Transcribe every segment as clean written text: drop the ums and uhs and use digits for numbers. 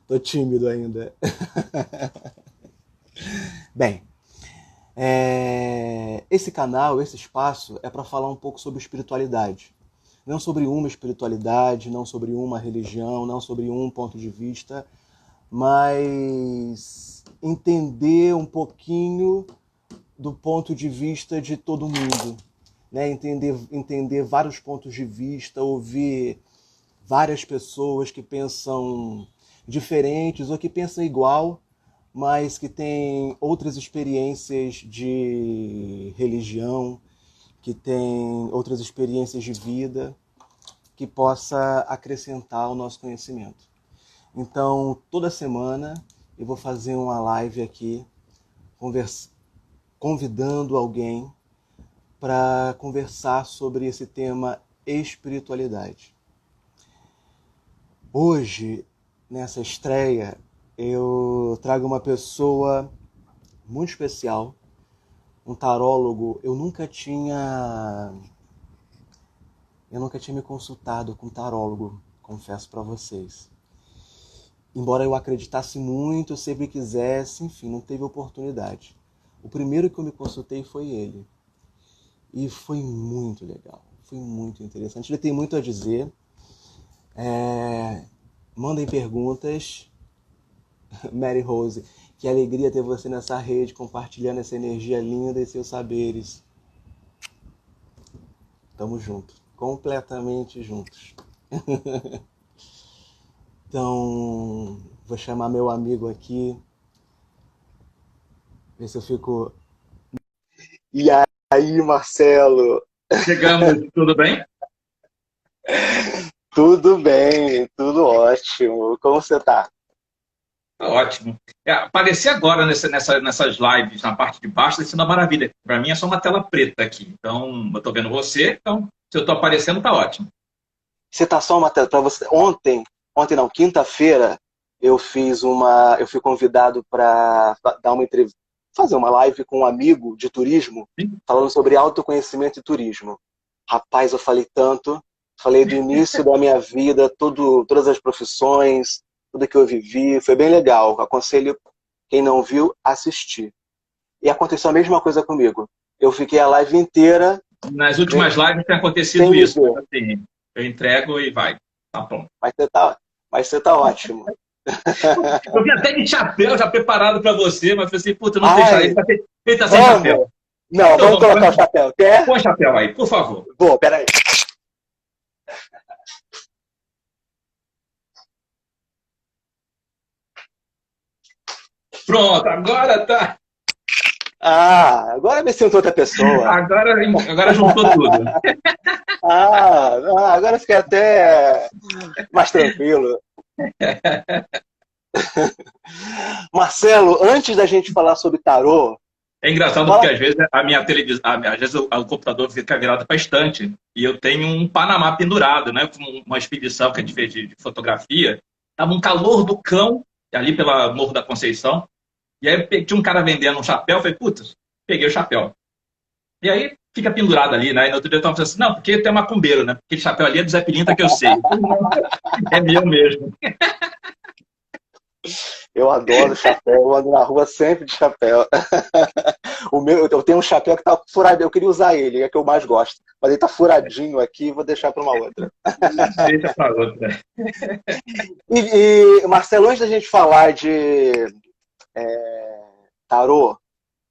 Tô tímido ainda. Bem, esse canal, esse espaço é para falar um pouco sobre espiritualidade. Não sobre uma espiritualidade, não sobre uma religião, não sobre um ponto de vista, mas entender um pouquinho do ponto de vista de todo mundo, né? Entender vários pontos de vista, ouvir várias pessoas que pensam diferentes ou que pensam igual, mas que têm outras experiências de religião, que têm outras experiências de vida, que possa acrescentar ao nosso conhecimento. Então, toda semana eu vou fazer uma live aqui, convidando alguém para conversar sobre esse tema espiritualidade. Hoje, nessa estreia, eu trago uma pessoa muito especial, um tarólogo. Eu nunca tinha me consultado com um tarólogo, confesso para vocês. Embora eu acreditasse muito, eu sempre quisesse, enfim, não teve oportunidade. O primeiro que eu me consultei foi ele. E foi muito legal, foi muito interessante. Ele tem muito a dizer. Mandem perguntas. Mary Rose, que alegria ter você nessa rede, compartilhando essa energia linda e seus saberes. Tamo junto, completamente juntos. Então, vou chamar meu amigo aqui, ver se eu fico... E aí, Marcelo? Chegamos, tudo bem? Tudo bem, tudo ótimo. Como você tá? Tá ótimo. Aparecer agora nessas lives, na parte de baixo, está sendo uma maravilha. Para mim é só uma tela preta aqui. Então, eu estou vendo você, então, se eu estou aparecendo, tá ótimo. Você tá só uma tela para você. Ontem não, quinta-feira, eu fui convidado para dar uma entrevista, fazer uma live com um amigo de turismo, Sim. falando sobre autoconhecimento e turismo. Rapaz, eu falei tanto, falei do início da minha vida, todas as profissões, tudo que eu vivi, foi bem legal. Aconselho quem não viu assistir. E aconteceu a mesma coisa comigo. Eu fiquei a live inteira Nas últimas lives tem sem acontecido me isso, mas ver, assim, eu entrego e vai. Tá pronto. mas você tá ótimo. Eu vim até de chapéu já preparado para você, mas falei assim, puta, não tem chapéu. Ai, Ele tá sem chapéu. vamos! Não, Então vamos vamos, colocar o chapéu. Quer? põe chapéu aí, por favor. Vou, peraí. Pronto, agora tá. Ah, agora me sinto outra pessoa. Agora juntou tudo. Agora fiquei até mais tranquilo. Marcelo, antes da gente falar sobre tarô, É engraçado porque fala. às vezes a minha televisão, às vezes o computador fica virado para a estante e eu tenho um Panamá pendurado, né? Uma expedição que a gente fez de fotografia. Tava um calor do cão ali pela Morro da Conceição. E aí tinha um cara vendendo um chapéu. Eu falei, putz, peguei o chapéu. E aí fica pendurado ali, né? E no outro dia eu tava falando assim, não, porque tem macumbeiro, né? Aquele chapéu ali é do Zé Pilinta que eu sei. Não, é meu mesmo. Eu adoro chapéu, eu ando na rua sempre de chapéu. Eu tenho um chapéu que tá furado, eu queria usar ele, é que eu mais gosto. Mas ele tá furadinho aqui, vou deixar para uma outra. Deixa pra outra. Marcelo, antes da gente falar de tarô,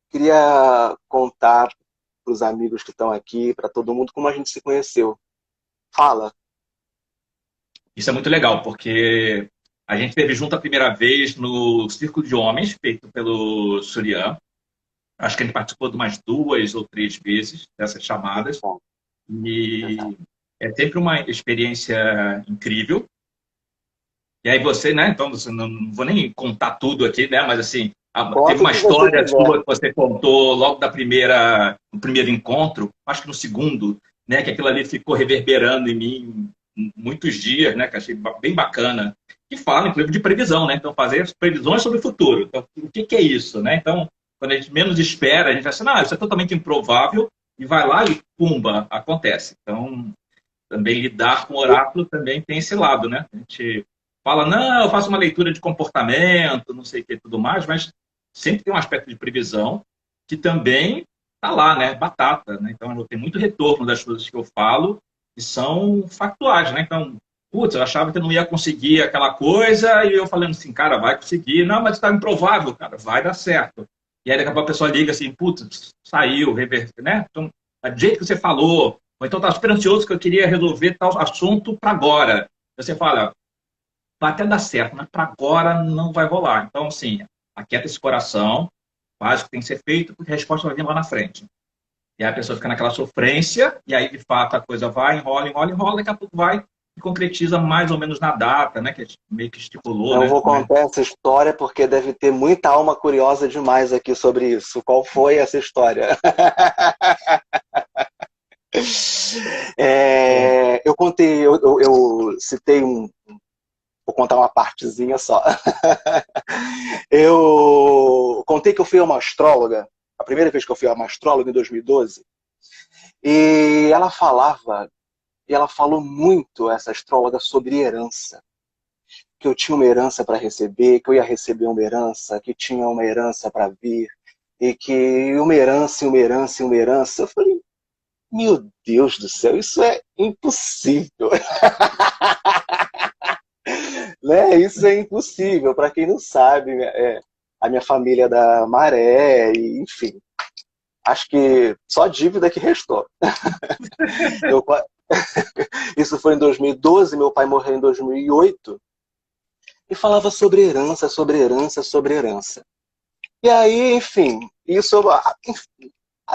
queria contar para os amigos que estão aqui, para todo mundo, como a gente se conheceu. Fala. Isso é muito legal, porque a gente esteve junto a primeira vez no Círculo de Homens, feito pelo Surya. Acho que a gente participou de umas 2 ou 3 vezes dessas chamadas. Bom, E é sempre uma experiência incrível. E aí você, né? Então, você não vou nem contar tudo aqui, né? Mas assim, teve conta o uma que você história quiser. sua que você contou logo no primeiro encontro, acho que no segundo, né? Que aquilo ali ficou reverberando em mim muitos dias, né? Que achei bem bacana. Que fala, inclusive, de previsão, né? Então, fazer as previsões sobre o futuro. Então, o que é isso, né? Então, quando a gente menos espera, a gente vai assim, isso é totalmente improvável, e vai lá e pumba, acontece. Então, também lidar com o oráculo também tem esse lado, né? A gente fala, não, eu faço uma leitura de comportamento, não sei o que e tudo mais, mas sempre tem um aspecto de previsão que também está lá, né? Batata, né? Então, eu tenho muito retorno das coisas que eu falo e são factuais, né? Então, putz, eu achava que eu não ia conseguir aquela coisa e eu falando assim, cara, vai conseguir. Não, mas está improvável, cara, vai dar certo. E aí daqui a pouco a pessoa liga assim, putz, saiu, reverteu, né? Então, do jeito que você falou, ou então tá super ansioso que eu queria resolver tal assunto para agora. Você fala, vai até dar certo, mas para agora não vai rolar. Então, assim, aquieta esse coração, faz o que tem que ser feito, porque a resposta vai vir lá na frente. E aí a pessoa fica naquela sofrência, e aí, de fato, a coisa vai, enrola, enrola, enrola, daqui a pouco vai e concretiza mais ou menos na data, né? Que a gente meio que estipulou, Eu né? vou contar essa história porque deve ter muita alma curiosa demais aqui sobre isso. Qual foi essa história? Eu contei, eu citei vou contar uma partezinha só. Eu contei que eu fui a uma astróloga, a primeira vez que eu fui a uma astróloga em 2012, e ela falava, e ela falou muito, essa astróloga, sobre herança. Que eu tinha uma herança para receber, que eu ia receber uma herança, que tinha uma herança para vir, e que uma herança, uma herança, uma herança. Eu falei, meu Deus do céu, isso é impossível. Né? Isso é impossível. Para quem não sabe, a minha família é da Maré, e, enfim. Acho que só dívida que restou. Meu pai... Isso foi em 2012, meu pai morreu em 2008, e falava sobre herança, sobre herança, sobre herança. E aí, enfim, isso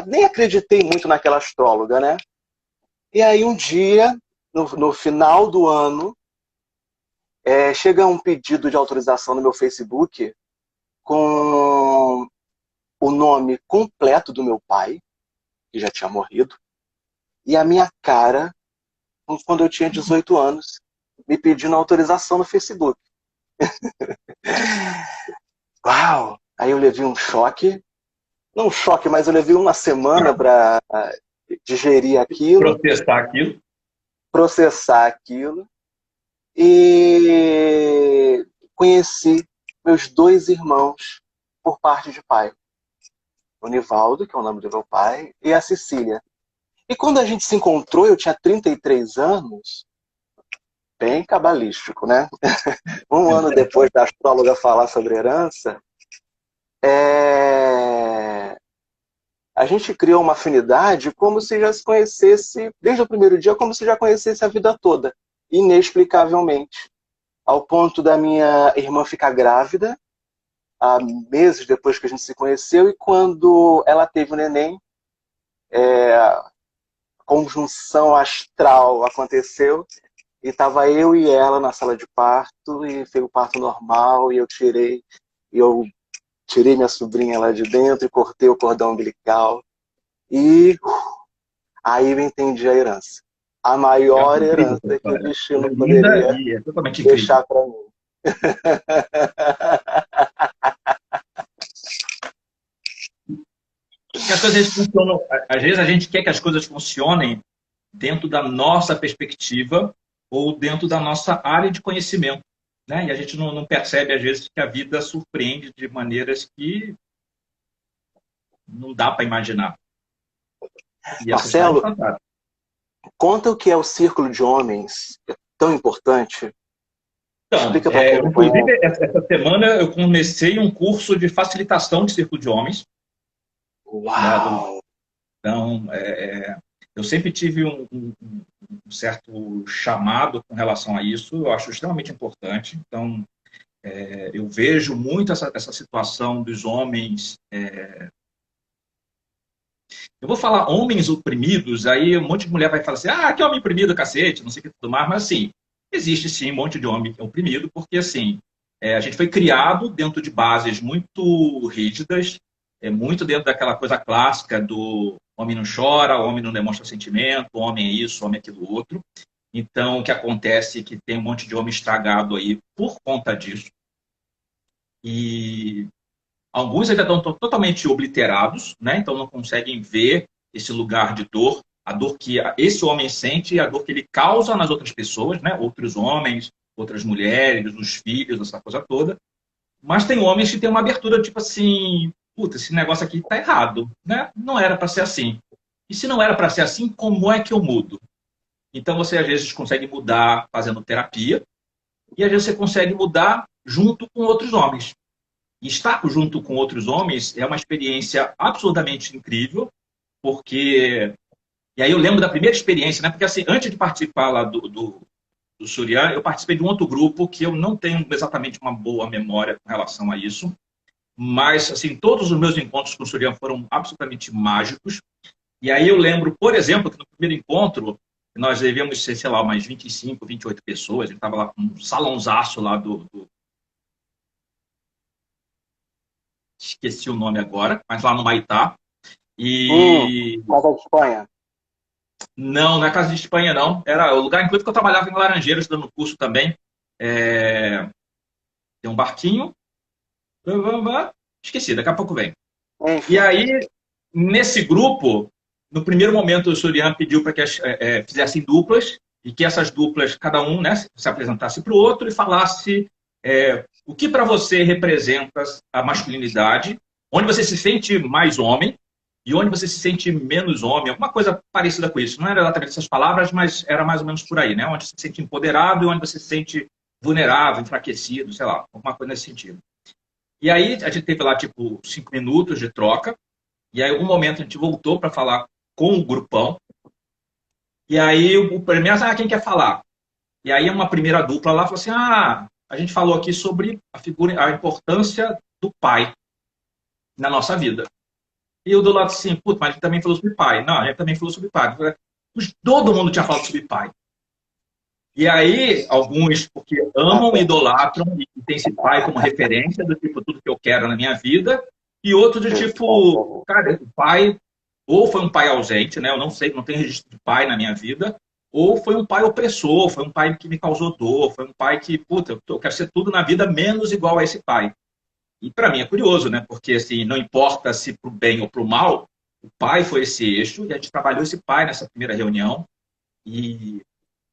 nem acreditei muito naquela astróloga, né? E aí um dia, no final do ano, chega um pedido de autorização no meu Facebook com o nome completo do meu pai, que já tinha morrido, e a minha cara, quando eu tinha 18 anos, me pedindo autorização no Facebook. Uau! Aí eu levei um choque, não um choque, mas eu levei uma semana para digerir aquilo, Processar aquilo. processar aquilo, e conheci meus dois irmãos por parte de pai. O Nivaldo, que é o nome do meu pai, e a Cecília. E quando a gente se encontrou, eu tinha 33 anos, bem cabalístico, né? Um ano depois da astróloga falar sobre herança, a gente criou uma afinidade como se já se conhecesse, desde o primeiro dia, como se já conhecesse a vida toda, inexplicavelmente. Ao ponto da minha irmã ficar grávida, há meses depois que a gente se conheceu, e quando ela teve o neném, a conjunção astral aconteceu, e estava eu e ela na sala de parto, e foi o parto normal, e eu tirei minha sobrinha lá de dentro, e cortei o cordão umbilical, e aí eu entendi a herança. A É maior incrível essa herança que o história. É destino linda poderia e é totalmente incrível. deixar para mim. Porque as coisas funcionam. Às vezes a gente quer que as coisas funcionem dentro da nossa perspectiva ou dentro da nossa área de conhecimento, né? E a gente não percebe, às vezes, que a vida surpreende de maneiras que não dá para imaginar. E essa história é Marcelo, fantástica. conta o que é o círculo de homens, é tão importante. Então, Explica para quem não conhece. inclusive, essa semana eu comecei um curso de facilitação de círculo de homens, né? Uau! Então, eu sempre tive um certo chamado com relação a isso, eu acho extremamente importante. Então, eu vejo muito essa situação dos homens. Eu vou falar homens oprimidos, aí um monte de mulher vai falar assim: ah, que homem oprimido, cacete, não sei o que tudo mais, mas assim, existe sim um monte de homem oprimido, porque assim, a gente foi criado dentro de bases muito rígidas, muito dentro daquela coisa clássica do homem não chora, o homem não demonstra sentimento, o homem é isso, o homem é aquilo outro. Então, o que acontece é que tem um monte de homem estragado aí por conta disso. E alguns ainda estão totalmente obliterados, né? Então não conseguem ver esse lugar de dor, a dor que esse homem sente e a dor que ele causa nas outras pessoas, né? Outros homens, outras mulheres, os filhos, essa coisa toda. Mas tem homens que têm uma abertura, tipo assim, puta, esse negócio aqui tá errado, né? Não era para ser assim. E se não era para ser assim, como é que eu mudo? Então você às vezes consegue mudar fazendo terapia e às vezes você consegue mudar junto com outros homens. E estar junto com outros homens é uma experiência absolutamente incrível, porque... E aí eu lembro da primeira experiência, né? Porque assim, antes de participar lá do Surya, eu participei de um outro grupo que eu não tenho exatamente uma boa memória com relação a isso, mas assim, todos os meus encontros com o Surya foram absolutamente mágicos. E aí eu lembro, por exemplo, que no primeiro encontro nós devíamos ser, sei lá, umas 25, 28 pessoas, ele estava lá com um salãozaço lá esqueci o nome agora, mas lá no Maitá. E Casa de Espanha. não, não é Casa de Espanha, não. Era o lugar, inclusive, que eu trabalhava em Laranjeiras, dando curso também. Tem um barquinho. Esqueci, daqui a pouco vem. Enfim. E aí, nesse grupo, no primeiro momento, o Surya pediu para que fizessem duplas, e que essas duplas, cada um, né, se apresentasse para o outro e falasse o que para você representa a masculinidade, onde você se sente mais homem e onde você se sente menos homem, alguma coisa parecida com isso. Não era exatamente essas palavras, mas era mais ou menos por aí, né? Onde você se sente empoderado e onde você se sente vulnerável, enfraquecido, sei lá, alguma coisa nesse sentido. E aí a gente teve lá, tipo, 5 minutos de troca, e aí, em algum momento, a gente voltou para falar com o grupão, e aí o primeiro, quem quer falar? E aí uma primeira dupla lá falou assim, a gente falou aqui sobre a importância do pai na nossa vida. E eu do lado assim, putz, mas a gente também falou sobre pai. Não, a gente também falou sobre pai. Todo mundo tinha falado sobre pai. E aí, alguns, porque amam, idolatram e têm esse pai como referência do tipo, tudo que eu quero na minha vida. E outros do tipo, cara, o pai ou foi um pai ausente, né? Eu não sei, não tenho registro de pai na minha vida. Ou foi um pai opressor, foi um pai que me causou dor, foi um pai que, puta, eu quero ser tudo na vida menos igual a esse pai. E para mim é curioso, né? Porque assim, não importa se para o bem ou para o mal, o pai foi esse eixo e a gente trabalhou esse pai nessa primeira reunião. E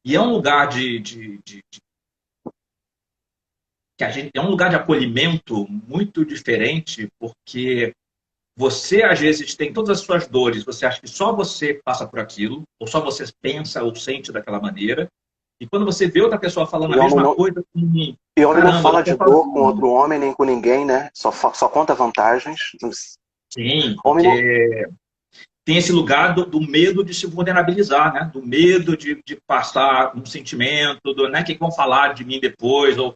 é um lugar que a gente é um lugar de acolhimento muito diferente, porque você às vezes tem todas as suas dores, você acha que só você passa por aquilo, ou só você pensa ou sente daquela maneira. E quando você vê outra pessoa falando a mesma coisa, assim, e homem não fala de dor com outro homem, nem com ninguém, né? Só conta vantagens. Sim, porque tem esse lugar do medo de se vulnerabilizar, né? Do medo de passar um sentimento, né? Que vão falar de mim depois, ou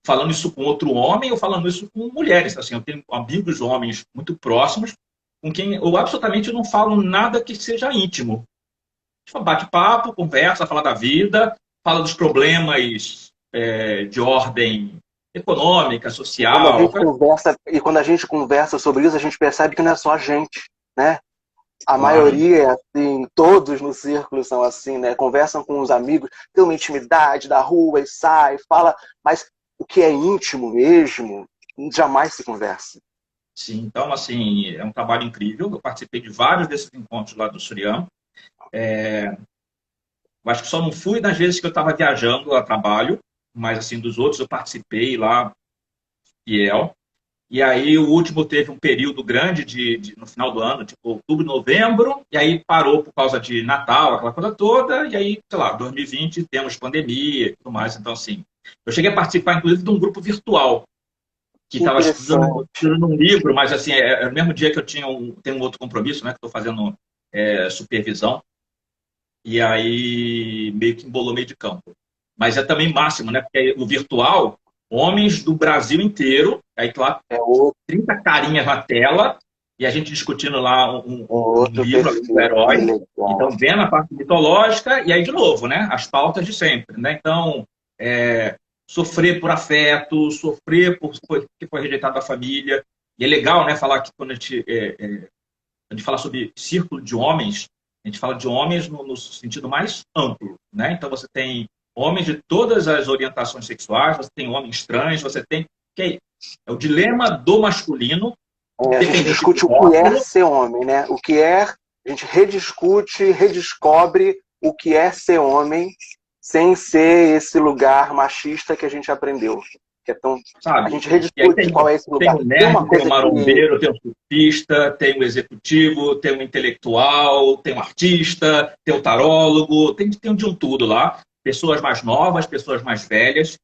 falando isso com outro homem, ou falando isso com mulheres. Assim, eu tenho amigos homens muito próximos, com quem eu absolutamente não falo nada que seja íntimo. Bate papo, conversa, fala da vida, fala dos problemas de ordem econômica, social. Quando a gente conversa sobre isso, a gente percebe que não é só a gente, né? A maioria, assim, todos no círculo são assim, né? Conversam com os amigos, tem uma intimidade da rua e sai, fala, mas o que é íntimo mesmo, jamais se conversa. Sim, então, assim, é um trabalho incrível. Eu participei de vários desses encontros lá do Surya. Eu acho que só não fui nas vezes que eu estava viajando a trabalho, mas, assim, dos outros eu participei lá, fiel. E aí o último teve um período grande no final do ano, tipo outubro, novembro, e aí parou por causa de Natal, aquela coisa toda, e aí, sei lá, 2020 temos pandemia e tudo mais. Então, assim, eu cheguei a participar, inclusive, de um grupo virtual, que estava estudando um livro, mas, assim, no mesmo dia que eu tenho um outro compromisso, né, que estou fazendo supervisão, e aí meio que embolou meio de campo. Mas é também máximo, né, porque o virtual... Homens do Brasil inteiro, aí lá 30 carinhas na tela, e a gente discutindo lá um livro do herói. Então, vendo a parte mitológica, e aí, de novo, né? As pautas de sempre, né? Então, sofrer por afeto, sofrer porque foi rejeitado da família. E é legal, né, falar que quando a gente fala sobre círculo de homens, a gente fala de homens no sentido mais amplo, né? Então, você tem homens de todas as orientações sexuais, você tem homens trans, você tem... É o dilema do masculino. A gente discute o que é ser homem, né? O que é... A gente rediscute, redescobre o que é ser homem sem ser esse lugar machista que a gente aprendeu. Que é tão... A sabe? gente E aí rediscute qual é esse tem lugar. o Tem uma nerd, tem o coisa que... marombeiro, tem o surfista, tem o executivo, tem o intelectual, tem o artista, tem o tarólogo, tem de um tudo lá. Pessoas mais novas, pessoas mais velhas.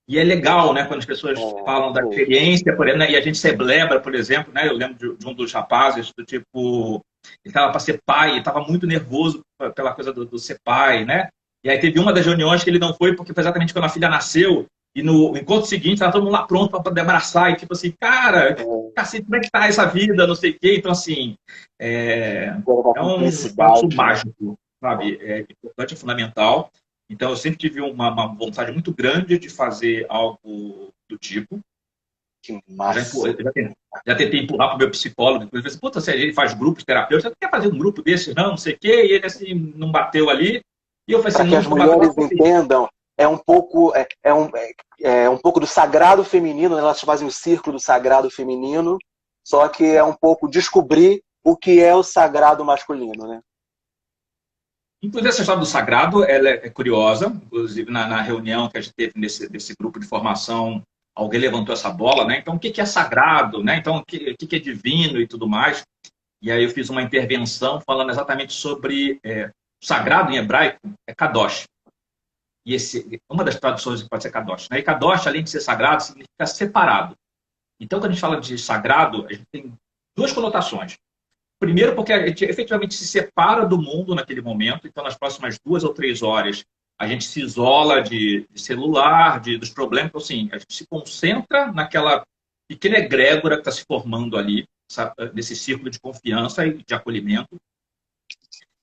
E é legal, né, quando as pessoas falam da experiência, por exemplo, né, e a gente celebra, por exemplo, né, eu lembro de um dos rapazes, do tipo, ele estava para ser pai, estava muito nervoso pela coisa do ser pai, né? E aí teve uma das reuniões que ele não foi, porque foi exatamente quando a filha nasceu, e no encontro seguinte estava todo mundo lá pronto para poder abraçar, e tipo assim, cara, cacete, como é que tá essa vida, não sei o quê. Então, assim, é um espaço Cumplicidade, né? mágico, sabe? É importante, é fundamental. Então, eu sempre tive uma vontade muito grande de fazer algo do tipo. Que Eu já, massa. já tentei empurrar para o meu psicólogo, depois eu falei, puta, se a gente faz grupos terapêuticos, você quer fazer um grupo desse? Não, não sei o quê. E ele, assim, não bateu ali. E eu falei Para assim, que as nunca bateu. mulheres entendam, é um pouco do sagrado feminino, né? Elas fazem o círculo do sagrado feminino, só que é um pouco descobrir o que é o sagrado masculino, né? Inclusive, essa história do sagrado, ela é curiosa. Inclusive, na reunião que a gente teve desse grupo de formação, alguém levantou essa bola, né? Então, o que é sagrado, né? Então, o que é divino e tudo mais. E aí eu fiz uma intervenção falando exatamente sobre sagrado em hebraico é kadosh. E uma das traduções pode ser kadosh, né? E kadosh, além de ser sagrado, significa separado. Então, quando a gente fala de sagrado, a gente tem duas conotações. Primeiro, porque a gente efetivamente se separa do mundo naquele momento. Então, nas próximas 2 ou 3 horas, a gente se isola de celular, dos problemas. Então, assim, a gente se concentra naquela pequena egrégora que está se formando ali, nesse círculo de confiança e de acolhimento.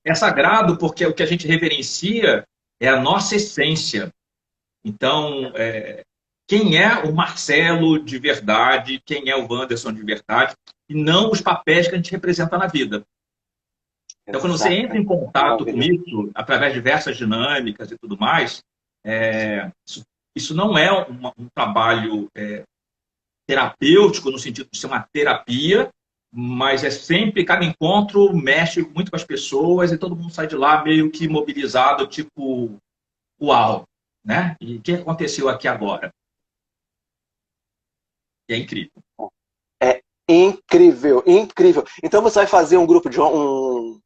É sagrado porque o que a gente reverencia é a nossa essência. Então, quem é o Marcelo de verdade, quem é o Wanderson de verdade, e não os papéis que a gente representa na vida. Então, quando você entra em contato com isso, através de diversas dinâmicas e tudo mais, isso não é um trabalho terapêutico, no sentido de ser uma terapia, mas é sempre, cada encontro mexe muito com as pessoas e todo mundo sai de lá meio que mobilizado, tipo, uau, né? E o que aconteceu aqui agora? E é incrível. É incrível, incrível. Então você vai fazer um grupo de um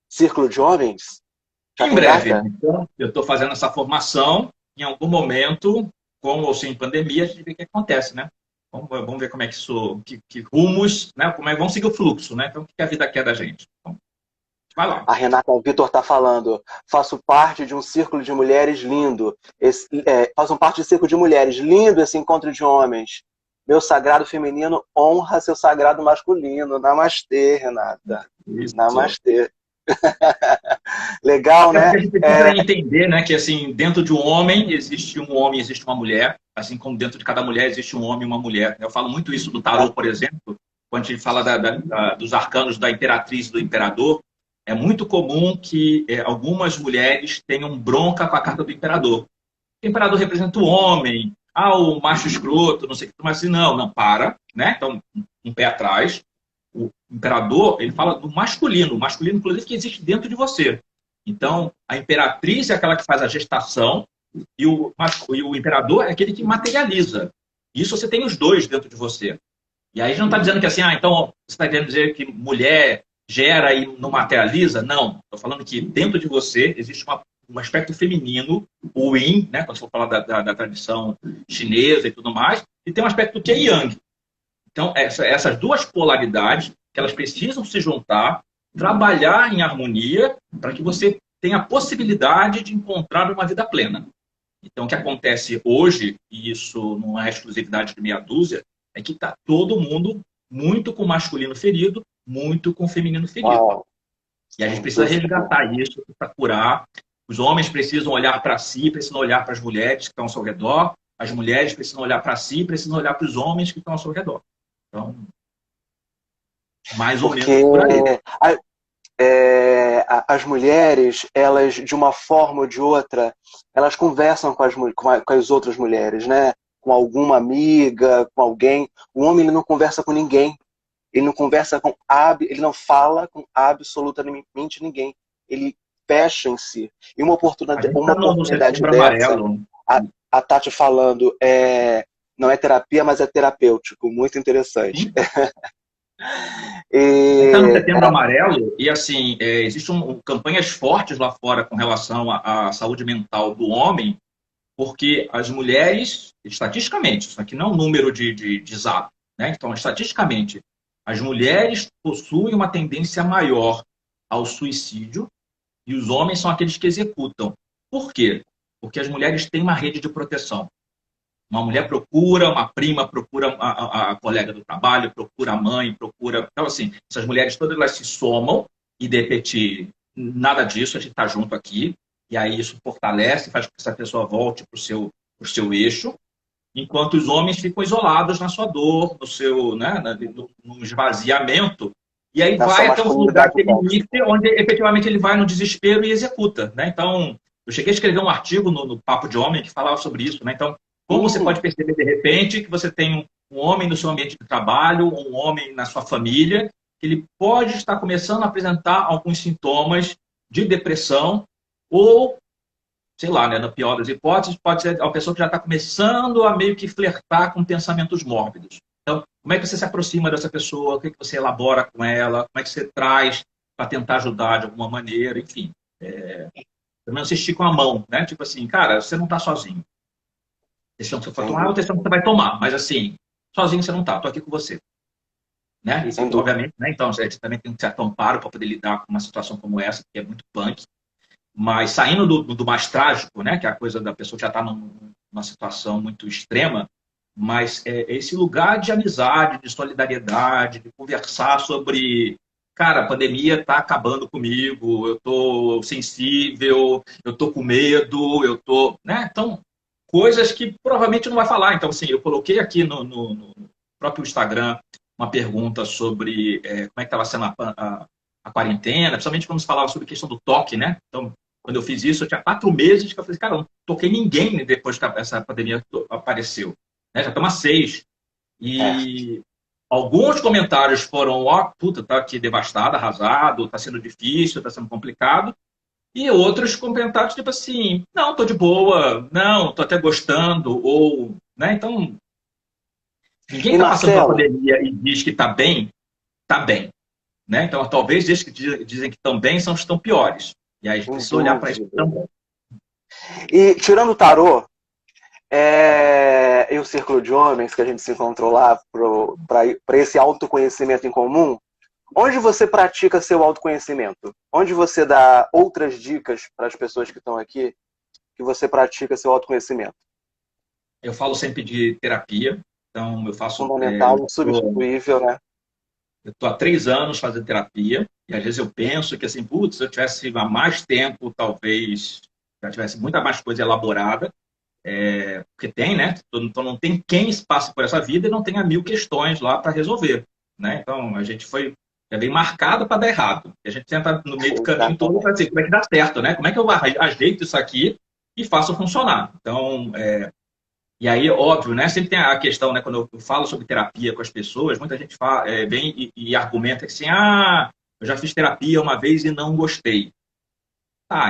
círculo de homens? Já Em tem breve. data? Então, eu estou fazendo essa formação. Em algum momento, com ou sem pandemia, a gente vê o que acontece, né? Vamos ver como é que isso, que rumos, né? Vamos seguir o fluxo, né? Então, o que a vida quer da gente? Então, vai lá. A Renata Vitor está falando, faço parte de um círculo de mulheres lindo. Faço parte de um círculo de mulheres, lindo esse encontro de homens. Meu sagrado feminino honra seu sagrado masculino. Namastê, Renata. Isso. Namastê. Legal, Até né? porque a gente precisa entender, né, que assim, dentro de um homem, existe uma mulher, assim como dentro de cada mulher existe um homem e uma mulher. Eu falo muito isso do tarô, por exemplo, quando a gente fala dos arcanos da imperatriz e do imperador. É muito comum que algumas mulheres tenham bronca com a carta do imperador. O imperador representa o homem, o macho escroto, não sei o que, mas assim, não, para, né? Então, um pé atrás. O imperador, ele fala do masculino, o masculino, inclusive, que existe dentro de você. Então, a imperatriz é aquela que faz a gestação e o imperador é aquele que materializa. Isso você tem os dois dentro de você. E aí a gente não está dizendo que assim, então você está querendo dizer que mulher gera e não materializa? Não. Estou falando que dentro de você existe um aspecto feminino, o yin, né, quando você for falar da tradição chinesa e tudo mais, e tem um aspecto que é yang. Então, essas duas polaridades, que elas precisam se juntar, trabalhar em harmonia, para que você tenha a possibilidade de encontrar uma vida plena. Então, o que acontece hoje, e isso não é exclusividade de meia dúzia, é que está todo mundo muito com o masculino ferido, muito com o feminino ferido. Uau. E a gente precisa resgatar isso para curar. Os homens precisam olhar para si, precisam olhar para as mulheres que estão ao seu redor. As mulheres precisam olhar para si, precisam olhar para os homens que estão ao seu redor. Então, mais ou menos por aí. As mulheres, elas, de uma forma ou de outra, elas conversam com as outras mulheres, né? Com alguma amiga, com alguém. O homem, ele não conversa com ninguém. Ele não conversa ele não fala com absolutamente ninguém. Ele fecha em si. E uma A gente uma está no oportunidade setembro dessa, amarelo. a Tati falando, não é terapia, mas é terapêutico. Muito interessante. Sim. Está no E, setembro amarelo e, assim, existem campanhas fortes lá fora com relação à saúde mental do homem, porque as mulheres, estatisticamente, isso aqui não é um número de zap, né? Então, estatisticamente, as mulheres possuem uma tendência maior ao suicídio e os homens são aqueles que executam. Por quê? Porque as mulheres têm uma rede de proteção. Uma mulher procura, uma prima procura a colega do trabalho, procura a mãe, procura. Então, assim, essas mulheres todas elas se somam e, de repente, nada disso, a gente está junto aqui. E aí isso fortalece, faz com que essa pessoa volte para o seu eixo, enquanto os homens ficam isolados na sua dor, no seu, né, no esvaziamento. E aí na sua vai até um lugar, masculinidade aquele tóxica. limite, onde efetivamente ele vai no desespero e executa. Né? Então, eu cheguei a escrever um artigo no Papo de Homem que falava sobre isso. Né? Então, como você pode perceber, de repente, que você tem um homem no seu ambiente de trabalho, um homem na sua família, que ele pode estar começando a apresentar alguns sintomas de depressão ou, sei lá, né, na pior das hipóteses, pode ser uma pessoa que já está começando a meio que flertar com pensamentos mórbidos. Então, como é que você se aproxima dessa pessoa? O que, é que você elabora com ela? Como é que você traz para tentar ajudar de alguma maneira? Enfim, pelo menos você estica a mão, né? Tipo assim, cara, você não está sozinho. Decisão que você for tomar é uma decisão que você vai tomar, mas assim, sozinho você não está, estou aqui com você. Né? E, obviamente, né? Então, a gente também tem um certo amparo para poder lidar com uma situação como essa, que é muito punk. Mas saindo do mais trágico, né, que é a coisa da pessoa que já está numa situação muito extrema, mas esse lugar de amizade, de solidariedade, de conversar sobre, cara, a pandemia está acabando comigo, eu estou sensível, eu estou com medo, eu estou... Né? Então, coisas que provavelmente não vai falar. Então, assim, eu coloquei aqui no próprio Instagram uma pergunta sobre como é que estava sendo a quarentena, principalmente quando se falava sobre a questão do toque, né? Então, quando eu fiz isso, eu tinha 4 meses que eu falei, cara, eu não toquei ninguém depois que essa pandemia apareceu. Né? Já estamos há 6. E alguns comentários foram, ó, puta, tá aqui devastado, arrasado, tá sendo difícil, tá sendo complicado. E outros comentários, tipo assim, não, tô de boa, não, tô até gostando, ou, né? Então, ninguém E tá passando por uma Marcelo, pandemia e diz que tá bem, né? Então, talvez esses que dizem que estão bem são os que estão piores. E aí a gente sem precisa olhar para isso dúvida. também. E tirando o tarô, e o círculo de homens que a gente se encontrou lá para esse autoconhecimento em comum, onde você pratica seu autoconhecimento? Onde você dá outras dicas para as pessoas que estão aqui que você pratica seu autoconhecimento? Eu falo sempre de terapia, então eu faço. Fundamental, insubstituível, né? Eu estou há 3 anos fazendo terapia, e às vezes eu penso que, assim, putz, se eu tivesse há mais tempo, talvez já tivesse muita mais coisa elaborada, porque tem, né? Então não tem quem passe por essa vida e não tenha 1000 questões lá para resolver, né? Então a gente é bem marcado para dar errado. E a gente tenta, no meio do caminho todo, para dizer como é que dá certo, né? Como é que eu ajeito isso aqui e faço funcionar. Então, e aí, óbvio, né? Sempre tem a questão, né? Quando eu falo sobre terapia com as pessoas, muita gente vem e argumenta que assim, eu já fiz terapia uma vez e não gostei.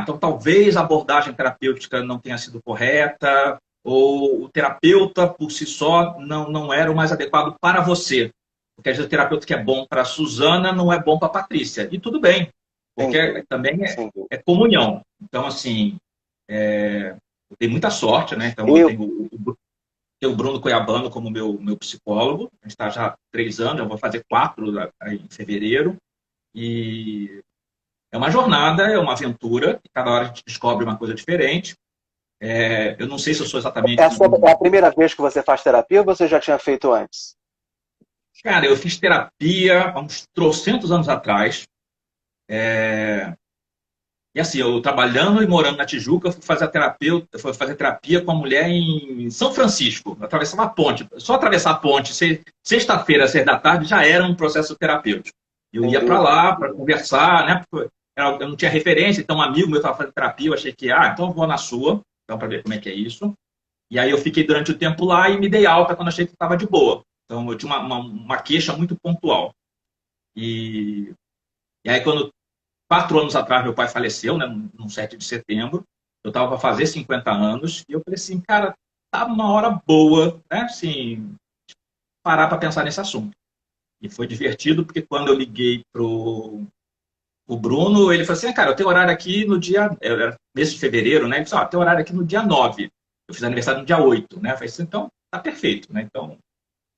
Então talvez a abordagem terapêutica não tenha sido correta, ou o terapeuta por si só não era o mais adequado para você. Porque às vezes o terapeuta que é bom para a Suzana não é bom para a Patrícia. E tudo bem, porque também é comunhão. Então, assim, eu tenho muita sorte, né? Então, eu tenho o Bruno Cuiabano como meu psicólogo. A gente está já há 3 anos, eu vou fazer 4 em fevereiro. E é uma jornada, é uma aventura. E cada hora a gente descobre uma coisa diferente. Eu não sei se eu sou exatamente... É a primeira vez que você faz terapia ou você já tinha feito antes? Cara, eu fiz terapia há uns trocentos anos atrás. E assim, eu trabalhando e morando na Tijuca, fui fazer terapia com uma mulher em São Francisco. Eu atravessava a ponte. Só atravessar a ponte, sexta-feira, 6 da tarde, já era um processo terapêutico. Eu ia para lá para conversar, né? Porque eu não tinha referência, então um amigo meu estava fazendo terapia, eu achei que, então eu vou na sua, então para ver como é que é isso. E aí eu fiquei durante o tempo lá e me dei alta quando achei que estava de boa. Então eu tinha uma queixa muito pontual. E aí quando 4 anos atrás, meu pai faleceu, né, no 7 de setembro. Eu estava para fazer 50 anos. E eu falei assim, cara, tá uma hora boa, né? Assim, parar para pensar nesse assunto. E foi divertido, porque quando eu liguei o Bruno, ele falou assim, cara, eu tenho horário aqui no dia... Era mês de fevereiro, né? Ele disse, tenho horário aqui no dia 9. Eu fiz aniversário no dia 8, né? Eu falei assim, então, tá perfeito, né? Então,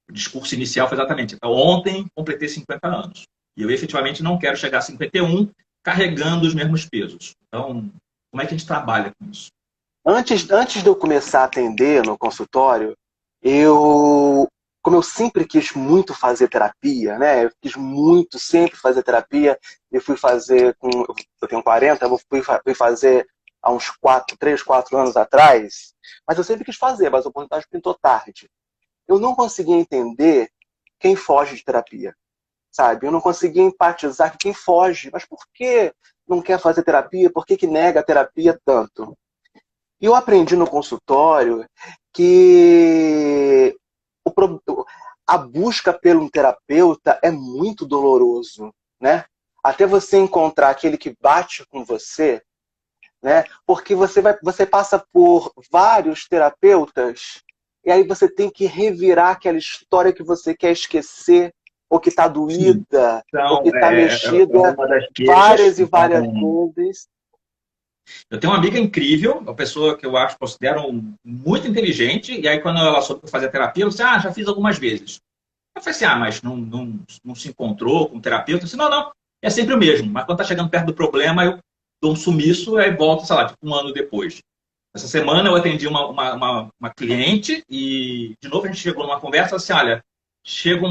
o discurso inicial foi exatamente, então, ontem completei 50 anos. E eu efetivamente não quero chegar a 51 carregando os mesmos pesos. Então, como é que a gente trabalha com isso? Antes de eu começar a atender no consultório, como eu sempre quis muito fazer terapia, né? Eu quis muito sempre fazer terapia. Eu fui fazer eu tenho 40, eu fui fazer há uns 3, 4 anos atrás. Mas eu sempre quis fazer, mas a oportunidade pintou tarde. Eu não conseguia entender quem foge de terapia, sabe? Eu não conseguia empatizar com quem foge. Mas por que não quer fazer terapia? Por que nega a terapia tanto? E eu aprendi no consultório que a busca pelo terapeuta é muito doloroso, né? Até você encontrar aquele que bate com você, né? Porque você passa por vários terapeutas e aí você tem que revirar aquela história que você quer esquecer, ou que está Sim. doída, ou que Então, está mexida uma das queixas. várias e várias vezes. Eu tenho uma amiga incrível, uma pessoa que eu considero muito inteligente, e aí quando ela soube que eu fazia terapia, ela disse, já fiz algumas vezes. Eu falei assim, mas não se encontrou com o terapeuta? Eu disse, não, é sempre o mesmo, mas quando está chegando perto do problema, eu dou um sumiço e volto, sei lá, tipo 1 ano depois. Essa semana eu atendi uma cliente e, de novo, a gente chegou numa conversa assim, olha, chega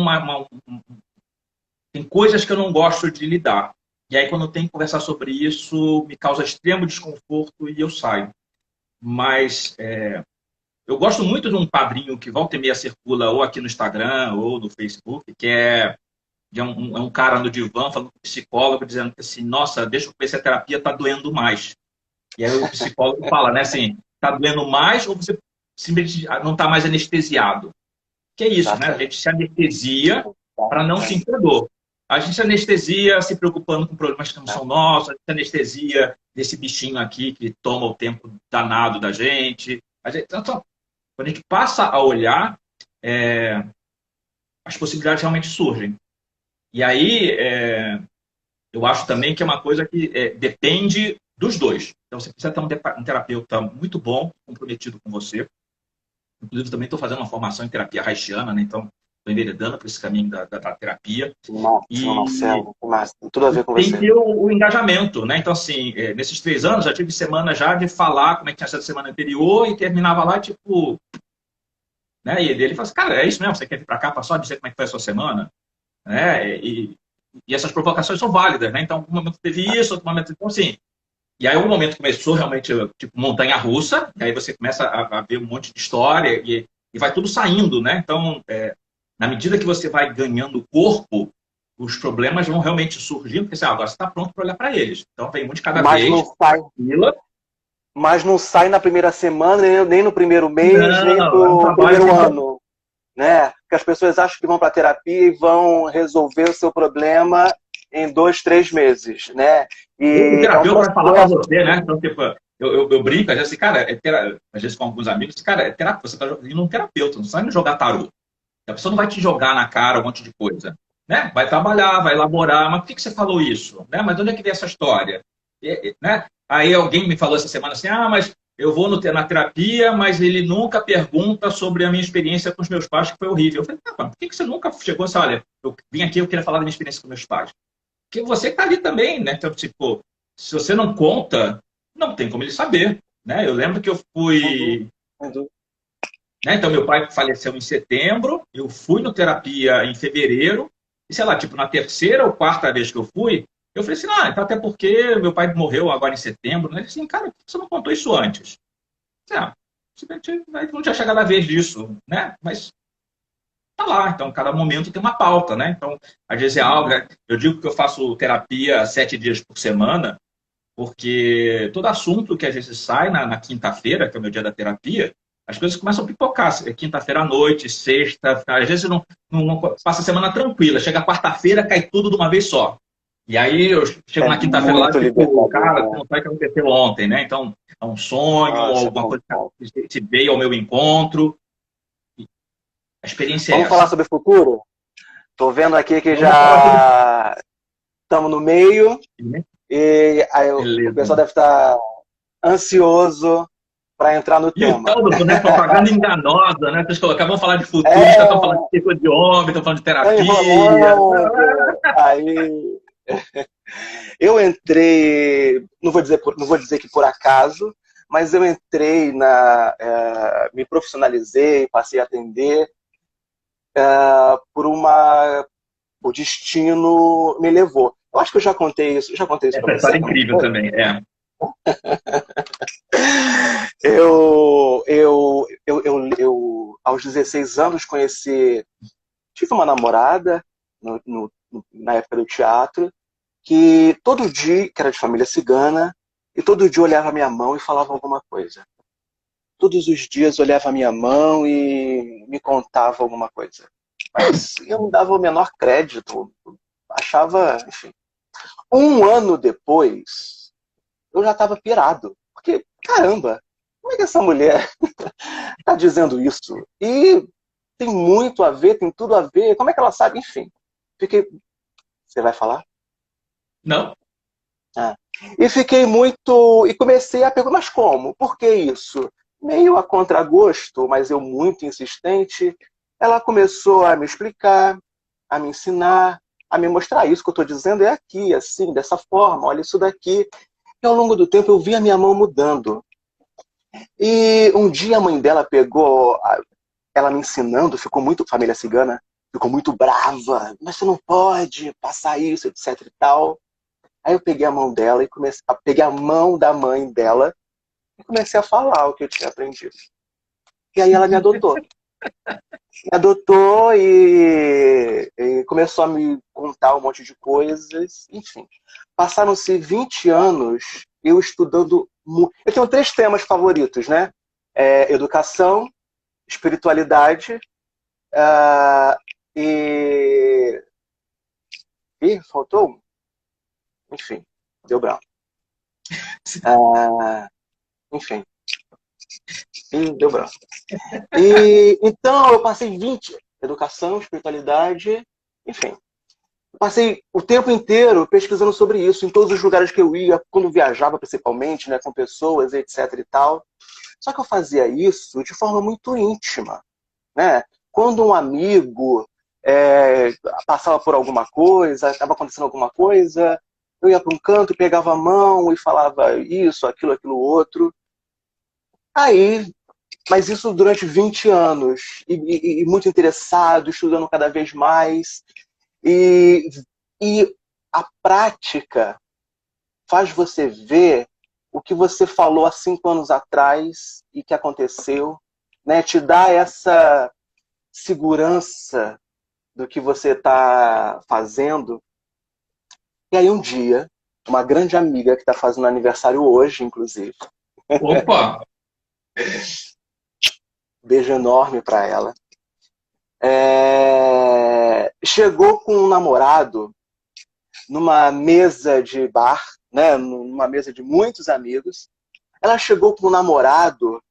tem coisas que eu não gosto de lidar. E aí, quando eu tenho que conversar sobre isso, me causa extremo desconforto e eu saio. Mas eu gosto muito de um quadrinho que volta e meia circula ou aqui no Instagram ou no Facebook, que é um cara no divã falando com o psicólogo, dizendo que assim, nossa, deixa eu ver se a terapia está doendo mais. E aí o psicólogo fala, né, assim, está doendo mais ou você simplesmente não está mais anestesiado? Que é isso, né? A gente se anestesia para não sentir dor. A gente se anestesia se preocupando com problemas que não são nossos, a gente se anestesia desse bichinho aqui que toma o tempo danado da gente. Então, quando a gente passa a olhar, as possibilidades realmente surgem. E aí, eu acho também que é uma coisa que depende dos dois. Então, você precisa ter um terapeuta muito bom, comprometido com você. Inclusive, também estou fazendo uma formação em terapia haitiana, né? Então, estou enveredando por esse caminho da terapia. Nossa, Marcelo, tem tudo a ver com tem você. que ter o engajamento, né? Então, assim, nesses 3 anos, já tive semana já de falar como é que tinha sido a semana anterior e terminava lá, tipo... Né? E ele fala assim, cara, é isso mesmo? Você quer vir para cá para só dizer como é que foi a sua semana? Né? E essas provocações são válidas, né? Então, um momento teve isso, outro momento... Então, assim... E aí o momento começou realmente, tipo, montanha-russa, e aí você começa a ver um monte de história e vai tudo saindo, né? Então, na medida que você vai ganhando corpo, os problemas vão realmente surgindo, porque assim, agora você está pronto para olhar para eles. Então, vem um de cada vez. Mas não sai na primeira semana, nem no primeiro mês, nem no um primeiro ano. Né? Porque as pessoas acham que vão para a terapia e vão resolver o seu problema em 2, 3 meses, né? E o terapeuta vai falar para você, né? Então, tipo, eu brinco, às vezes, cara, às vezes com alguns amigos, cara, você está indo um terapeuta, não está indo jogar tarô. A pessoa não vai te jogar na cara um monte de coisa, né? Vai trabalhar, vai elaborar, mas por que você falou isso? Né? Mas de onde é que veio essa história? Né? Aí alguém me falou essa semana assim, mas eu vou na terapia, mas ele nunca pergunta sobre a minha experiência com os meus pais, que foi horrível. Eu falei, por que você nunca chegou assim, olha, eu vim aqui, eu queria falar da minha experiência com meus pais. Porque você está ali também, né? Então, tipo, se você não conta, não tem como ele saber, né? Eu lembro que eu fui... Né? Então, meu pai faleceu em setembro, eu fui no terapia em fevereiro, e sei lá, tipo, na 3ª ou 4ª vez que eu fui, eu falei assim, então até porque meu pai morreu agora em setembro, né? Ele disse assim, cara, por que você não contou isso antes? Simplesmente não tinha chegado a vez disso, né? Mas tá lá, então cada momento tem uma pauta, né? Então, às vezes eu digo que eu faço terapia 7 dias por semana, porque todo assunto que às vezes sai na quinta-feira, que é o meu dia da terapia, as coisas começam a pipocar. Quinta-feira à noite, sexta, às vezes não passa a semana tranquila, chega quarta-feira, cai tudo de uma vez só. E aí eu chego É na quinta-feira lá, muito tipo, libertador, cara, né? você não sabe o que aconteceu ontem, né? Então, é um sonho, Nossa, alguma como coisa bom. que veio ao meu encontro. A experiência é Vamos falar essa. sobre o futuro? Tô vendo aqui que Vamos falar sobre. já estamos no meio e aí o Beleza. pessoal deve estar ansioso para entrar no E o tema. tal do, né, propaganda enganosa, né? Vocês colocaram, vamos falar de futuro, os caras estão falando É, de ciclo de homem, estão falando de tá terapia. enrolando. Aí eu entrei, não vou dizer que por acaso, mas eu entrei me profissionalizei, passei a atender por o destino me levou. Eu acho que eu já contei isso para Essa você, história é não incrível foi? também. É. Aos 16 anos, tive uma namorada na época do teatro, que todo dia, que era de família cigana, e todo dia olhava a minha mão e falava alguma coisa. Todos os dias olhava a minha mão e me contava alguma coisa. Mas eu não dava o menor crédito, achava, enfim. Um ano depois, eu já estava pirado. Porque, caramba, como é que essa mulher está dizendo isso? E tem muito a ver, tem tudo a ver. Como é que ela sabe? Enfim, fiquei. Você vai falar? Não? Ah. E fiquei muito. E comecei a perguntar, mas como? Por que isso? Meio a contragosto, mas eu muito insistente. Ela começou a me explicar, a me ensinar, a me mostrar isso que eu estou dizendo é aqui, assim, dessa forma, olha isso daqui. E ao longo do tempo eu vi a minha mão mudando. E um dia a mãe dela pegou, ela me ensinando, ficou muito, família cigana, ficou muito brava. Mas você não pode passar isso, etc e tal. Aí eu peguei a mão dela e peguei a mão da mãe dela e comecei a falar o que eu tinha aprendido. E aí ela me adotou. Me adotou e começou a me contar um monte de coisas. Enfim, passaram-se 20 anos eu estudando. Eu tenho 3 temas favoritos, né? Educação, espiritualidade uh, e. Ih, faltou um? Enfim, deu branco. Enfim, deu branco. E então eu passei 20, educação, espiritualidade, enfim. Eu passei o tempo inteiro pesquisando sobre isso, em todos os lugares que eu ia, quando viajava principalmente, né, com pessoas, etc e tal. Só que eu fazia isso de forma muito íntima, né? Quando um amigo passava por alguma coisa, estava acontecendo alguma coisa, eu ia para um canto, pegava a mão e falava isso, aquilo, outro. Aí, mas isso durante 20 anos, e muito interessado, estudando cada vez mais. E, e a prática faz você ver o que você falou há 5 anos atrás e que aconteceu, né? Te dá essa segurança do que você está fazendo. E aí um dia, uma grande amiga que está fazendo aniversário hoje, inclusive, Opa! beijo enorme para ela, chegou com um namorado numa mesa de bar, né, numa mesa de muitos amigos. Ela chegou com um namorado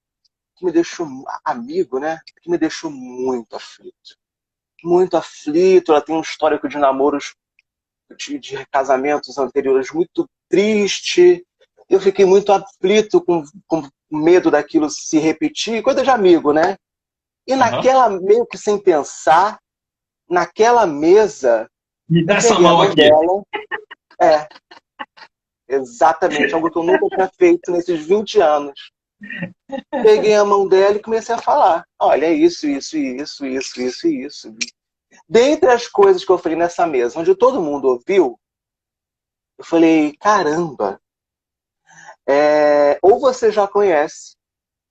que me deixou, amigo, né, que me deixou muito aflito. Muito aflito, ela tem um histórico de namoros, de casamentos anteriores muito triste. Eu fiquei muito aflito, com medo daquilo se repetir, coisa de amigo, né? E Uhum. naquela, meio que sem pensar, naquela mesa, Me dá eu essa peguei a mão mão aqui. dela. É, exatamente, algo que eu nunca tinha feito nesses 20 anos. Peguei a mão dela e comecei a falar. Olha, é isso, isso, isso, isso, isso e isso. Dentre as coisas que eu falei nessa mesa, onde todo mundo ouviu, eu falei, caramba, ou você já conhece,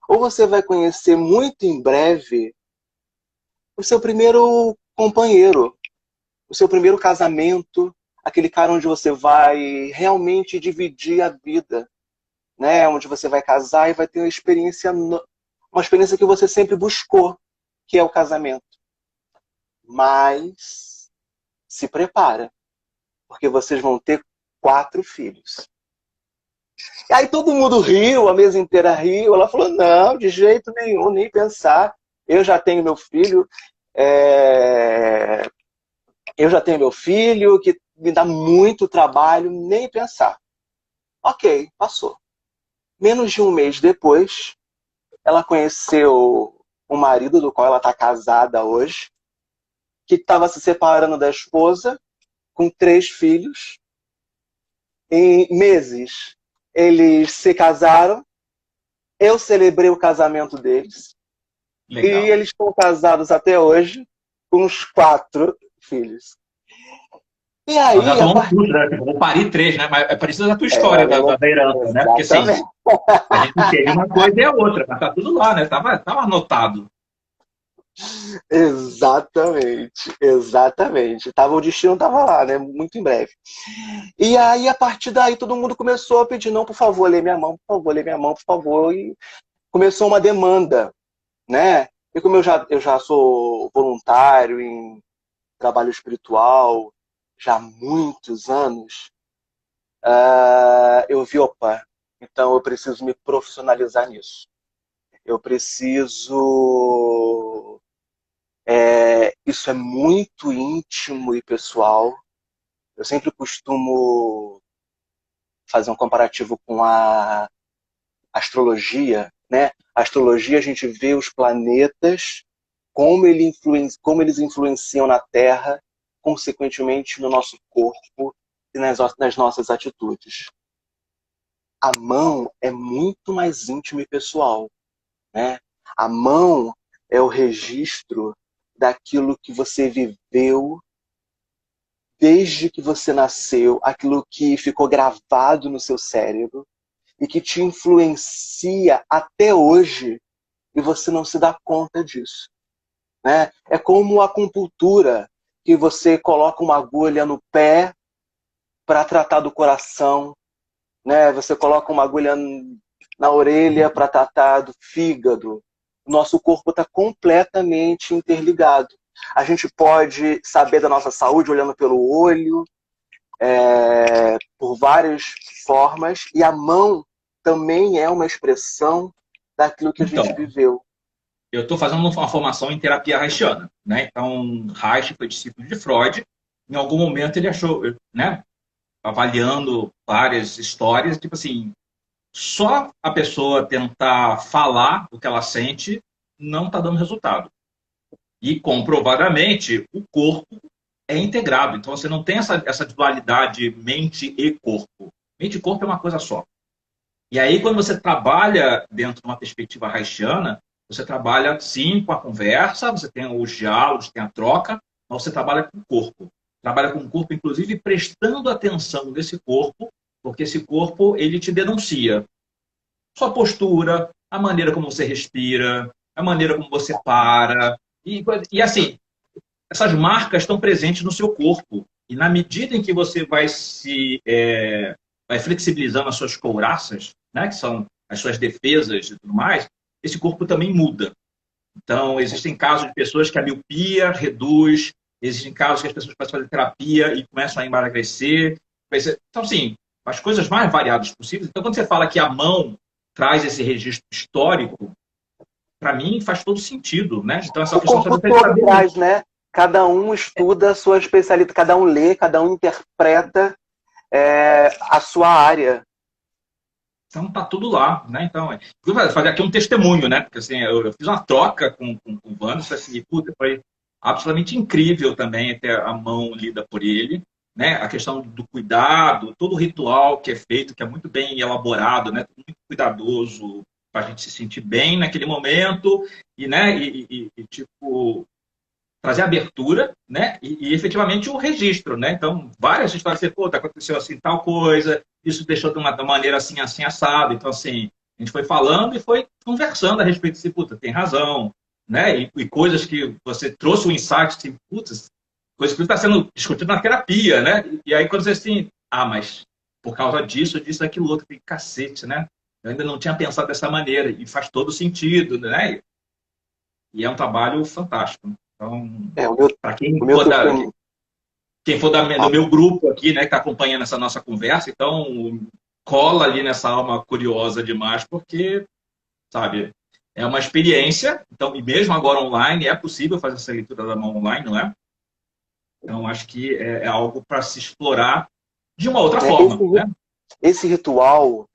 ou você vai conhecer muito em breve o seu primeiro companheiro, o seu primeiro casamento, aquele cara onde você vai realmente dividir a vida, né? Onde você vai casar e vai ter uma experiência que você sempre buscou, que é o casamento. Mas se prepara, porque vocês vão ter 4 filhos. E aí todo mundo riu, a mesa inteira riu. Ela falou, não, de jeito nenhum, nem pensar. Eu já tenho meu filho, que me dá muito trabalho, nem pensar. Ok, passou. Menos de um mês depois, ela conheceu o marido do qual ela está casada hoje, que estava se separando da esposa, com 3 filhos. Em meses, eles se casaram. Eu celebrei o casamento deles. Legal. E eles estão casados até hoje, com os 4 filhos. E aí, Nós já tomamos tudo, né? Vou parir 3, né? Mas é parecido a tua história da herança, né? Porque assim, a gente entende uma coisa e a outra, mas tá tudo lá, né? Tava anotado. Exatamente, exatamente. O destino estava lá, né? Muito em breve. E aí, a partir daí, todo mundo começou a pedir, não, por favor, lê minha mão, por favor, lê minha mão, por favor. E começou uma demanda, né? E como eu já sou voluntário em trabalho espiritual já há muitos anos, eu vi, opa, então eu preciso me profissionalizar nisso. Eu preciso... isso é muito íntimo e pessoal. Eu sempre costumo fazer um comparativo com a astrologia, né? A astrologia, a gente vê os planetas, como eles influenciam na Terra, consequentemente no nosso corpo e nas nossas atitudes. A mão é muito mais íntima e pessoal, né? A mão é o registro daquilo que você viveu desde que você nasceu, aquilo que ficou gravado no seu cérebro e que te influencia até hoje e você não se dá conta disso, né? É como a acupuntura, que você coloca uma agulha no pé para tratar do coração, né? Você coloca uma agulha na orelha para tratar do fígado. O nosso corpo está completamente interligado. A gente pode saber da nossa saúde olhando pelo olho, por várias formas, e a mão também é uma expressão daquilo que a gente viveu. Eu estou fazendo uma formação em terapia haitiana, né? Então, Reich foi discípulo de Freud. Em algum momento ele achou, né? Avaliando várias histórias, tipo assim, só a pessoa tentar falar o que ela sente não está dando resultado. E comprovadamente o corpo é integrado. Então você não tem essa dualidade mente e corpo. Mente e corpo é uma coisa só. E aí quando você trabalha dentro de uma perspectiva haitiana, você trabalha sim com a conversa, você tem os diálogos, tem a troca, mas você trabalha com o corpo. Trabalha com o corpo, inclusive, prestando atenção nesse corpo, porque esse corpo, ele te denuncia. Sua postura, a maneira como você respira, a maneira como você para. E assim, essas marcas estão presentes no seu corpo. E na medida em que você vai flexibilizando as suas couraças, né, que são as suas defesas e tudo mais, esse corpo também muda. Então, existem casos de pessoas que a miopia reduz, existem casos que as pessoas começam a fazer terapia e começam a emagrecer. Então, assim, as coisas mais variadas possíveis. Então, quando você fala que a mão traz esse registro histórico, para mim faz todo sentido, né? Então, essa questão todo traz, né? Cada um estuda a sua especialidade, cada um lê, cada um interpreta a sua área. Então tá tudo lá, né? Então, eu vou fazer aqui um testemunho, né? Porque assim, eu fiz uma troca com o Wanderson, assim, puta, foi absolutamente incrível também ter a mão lida por ele, né? A questão do cuidado, todo o ritual que é feito, que é muito bem elaborado, né? Muito cuidadoso para a gente se sentir bem naquele momento e, né? Tipo trazer abertura, né? E efetivamente o registro, né? Então, várias histórias assim, pô, aconteceu assim tal coisa, isso deixou de uma maneira assim, assim, assado. Então, assim, a gente foi falando e foi conversando a respeito de puta, tem razão, né? E coisas que você trouxe o insight, assim, putz, coisa que está sendo discutida na terapia, né? E aí, quando você assim, mas por causa disso, aquilo outro, tem cacete, né? Eu ainda não tinha pensado dessa maneira, e faz todo sentido, né? E é um trabalho fantástico. Então, para quem Quem for do meu grupo aqui, né, que está acompanhando essa nossa conversa, então cola ali nessa alma curiosa demais, porque, sabe, é uma experiência. Então, e mesmo agora online, é possível fazer essa leitura da mão online, não é? Então, acho que é algo para se explorar de uma outra forma, né? Esse ritual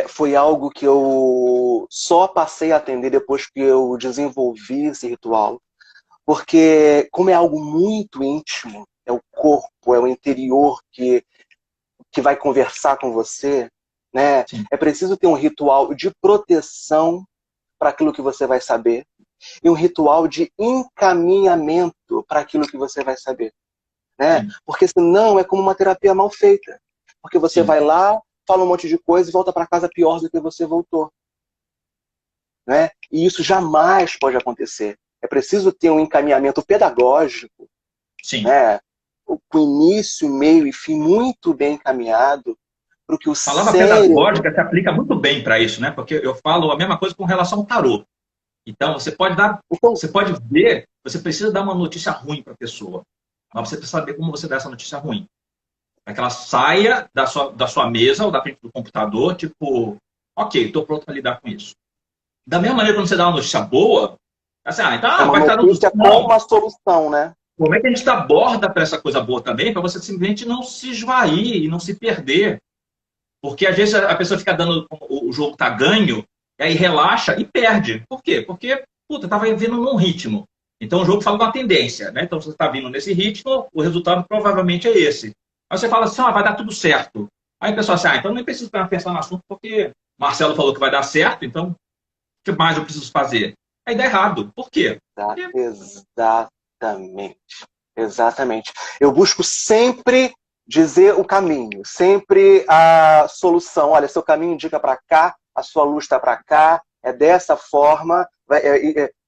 foi algo que eu só passei a atender depois que eu desenvolvi esse ritual. Porque, como é algo muito íntimo, é o corpo, é o interior que vai conversar com você, né? Sim. É preciso ter um ritual de proteção para aquilo que você vai saber e um ritual de encaminhamento para aquilo que você vai saber, né? Sim. Porque senão é como uma terapia mal feita. Porque você Sim. vai lá, fala um monte de coisa e volta para casa pior do que você voltou, né? E isso jamais pode acontecer. É preciso ter um encaminhamento pedagógico, Sim. né? Com início, meio e fim muito bem encaminhado para que o A palavra cérebro... pedagógica se aplica muito bem para isso, né? Porque eu falo a mesma coisa com relação ao tarô. Então, você pode Então, ver, você precisa dar uma notícia ruim para a pessoa. Mas você precisa saber como você dá essa notícia ruim. Para que ela saia da sua mesa ou da frente do computador, tipo, ok, estou pronto para lidar com isso. Da mesma maneira, quando você dá uma notícia boa, assim, é então uma vai estar dando. notícia com Não. uma solução, né? Como é que a gente aborda para essa coisa boa também, para você simplesmente não se esvair e não se perder? Porque às vezes a pessoa fica dando, o jogo tá ganho, e aí relaxa e perde. Por quê? Porque, puta, tava vindo num ritmo. Então o jogo fala uma tendência, né? Então você está vindo nesse ritmo, o resultado provavelmente é esse. Aí você fala assim, vai dar tudo certo. Aí o pessoal assim, então nem preciso pensar no assunto, porque Marcelo falou que vai dar certo, então o que mais eu preciso fazer? Aí dá errado. Por quê? Porque... Exatamente. Exatamente. Eu busco sempre dizer o caminho, sempre a solução. Olha, seu caminho indica para cá, a sua luz está para cá, é dessa forma.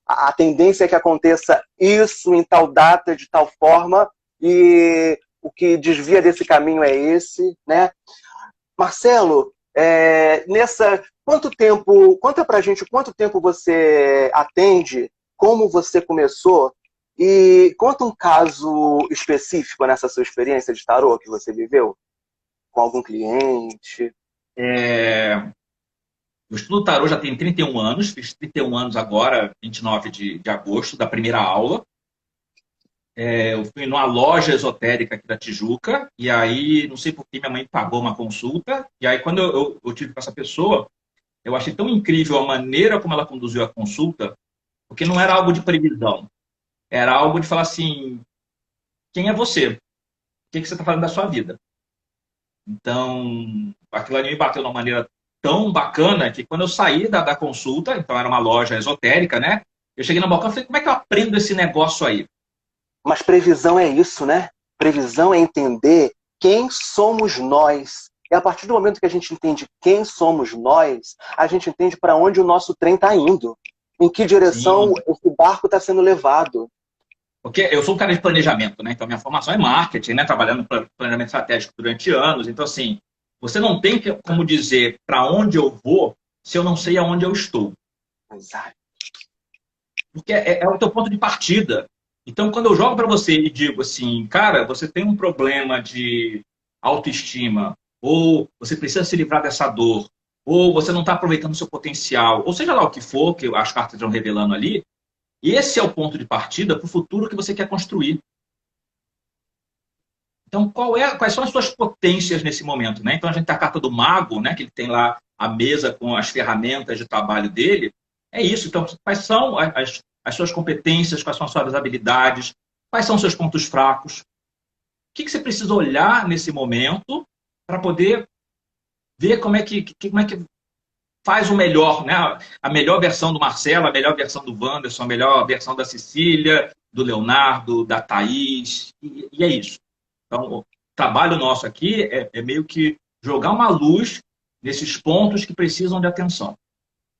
A tendência é que aconteça isso em tal data, de tal forma, e o que desvia desse caminho é esse, né? Marcelo, conta pra gente quanto tempo você atende, como você começou, e conta um caso específico nessa sua experiência de tarô que você viveu com algum cliente. Eu estudo tarô já tem 31 anos, fiz 31 anos agora, 29 de agosto, da primeira aula. Eu fui numa loja esotérica aqui da Tijuca, e aí, não sei por que, minha mãe pagou uma consulta, e aí quando eu tive com essa pessoa, eu achei tão incrível a maneira como ela conduziu a consulta, porque não era algo de previsão, era algo de falar assim, quem é você? O que você está fazendo da sua vida? Então, aquilo ali me bateu de uma maneira tão bacana que quando eu saí da consulta, então era uma loja esotérica, né? Eu cheguei na balcão e falei, como é que eu aprendo esse negócio aí? Mas previsão é isso, né? Previsão é entender quem somos nós. E a partir do momento que a gente entende quem somos nós, a gente entende para onde o nosso trem está indo. Em que direção Sim. esse barco está sendo levado. Porque eu sou um cara de planejamento, né? Então, minha formação é marketing, né? Trabalhando para planejamento estratégico durante anos. Então, assim, você não tem como dizer para onde eu vou se eu não sei aonde eu estou. Exato. Porque é o teu ponto de partida. Então, quando eu jogo para você e digo assim, cara, você tem um problema de autoestima, ou você precisa se livrar dessa dor, ou você não está aproveitando o seu potencial, ou seja lá o que for, que as cartas estão revelando ali, esse é o ponto de partida para o futuro que você quer construir. Então, quais são as suas potências nesse momento, né? Então, a gente tem a carta do mago, né? Que ele tem lá a mesa com as ferramentas de trabalho dele. É isso. Então, quais são as suas competências, quais são as suas habilidades, quais são os seus pontos fracos? O que você precisa olhar nesse momento para poder ver como é que faz o melhor, né? A melhor versão do Marcelo, a melhor versão do Wanderson, a melhor versão da Cecília, do Leonardo, da Thaís, e é isso. Então, o trabalho nosso aqui é meio que jogar uma luz nesses pontos que precisam de atenção.